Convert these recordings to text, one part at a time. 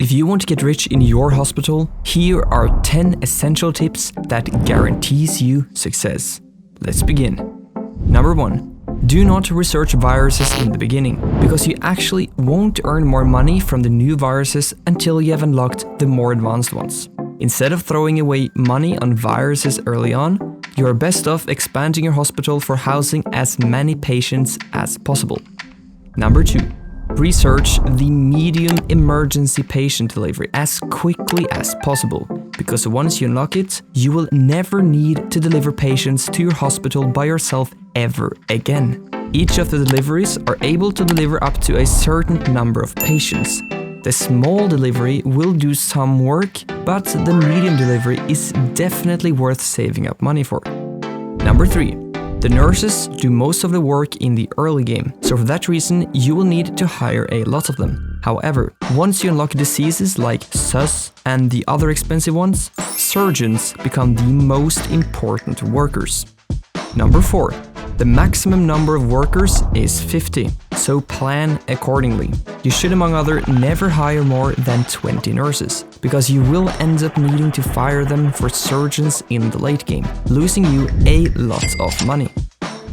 If you want to get rich in your hospital, here are 10 essential tips that guarantees you success. Let's begin. Number 1. Do not research viruses in the beginning, because you actually won't earn more money from the new viruses until you have unlocked the more advanced ones. Instead of throwing away money on viruses early on, you are best off expanding your hospital for housing as many patients as possible. Number 2. Research the medium emergency patient delivery as quickly as possible, because once you unlock it, you will never need to deliver patients to your hospital by yourself ever again. Each of the deliveries are able to deliver up to a certain number of patients. The small delivery will do some work, but the medium delivery is definitely worth saving up money for. Number 3. The nurses do most of the work in the early game, so for that reason you will need to hire a lot of them. However, once you unlock diseases like SUS and the other expensive ones, surgeons become the most important workers. Number 4. The maximum number of workers is 50, so plan accordingly. You should, among other, never hire more than 20 nurses, because you will end up needing to fire them for surgeons in the late game, losing you a lot of money.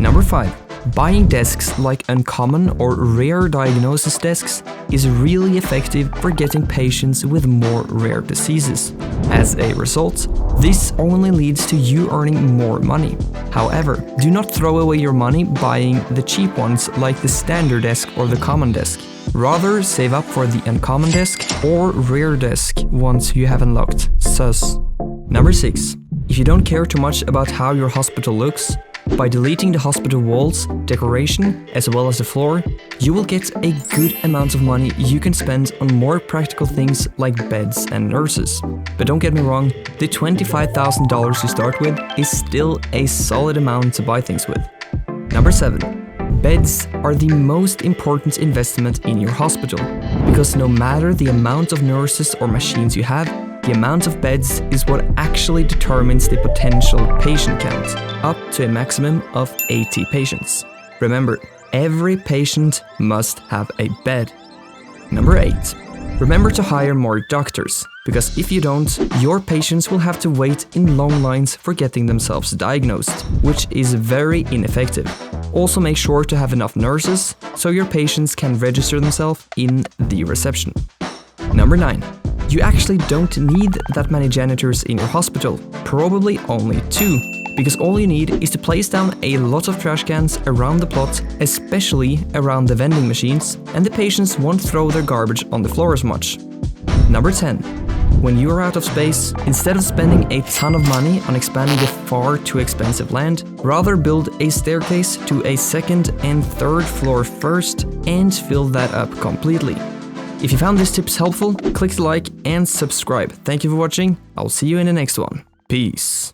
Number 5. Buying desks like uncommon or rare diagnosis desks is really effective for getting patients with more rare diseases. As a result, this only leads to you earning more money. However, do not throw away your money buying the cheap ones like the standard desk or the common desk. Rather, save up for the uncommon desk or rare desk once you have unlocked SUS. Number 6. If you don't care too much about how your hospital looks, by deleting the hospital walls, decoration, as well as the floor, you will get a good amount of money you can spend on more practical things like beds and nurses. But don't get me wrong, the $25,000 you start with is still a solid amount to buy things with. Number 7. Beds are the most important investment in your hospital, because no matter the amount of nurses or machines you have, the amount of beds is what actually determines the potential patient count, up to a maximum of 80 patients. Remember, every patient must have a bed. Number 8. Remember to hire more doctors, because if you don't, your patients will have to wait in long lines for getting themselves diagnosed, which is very ineffective. Also make sure to have enough nurses, so your patients can register themselves in the reception. Number 9. You actually don't need that many janitors in your hospital, probably only 2, because all you need is to place down a lot of trash cans around the plot, especially around the vending machines, and the patients won't throw their garbage on the floor as much. Number 10. When you are out of space, instead of spending a ton of money on expanding the far too expensive land, rather build a staircase to a second and third floor first and fill that up completely. If you found these tips helpful, click the like and subscribe. Thank you for watching. I'll see you in the next one. Peace.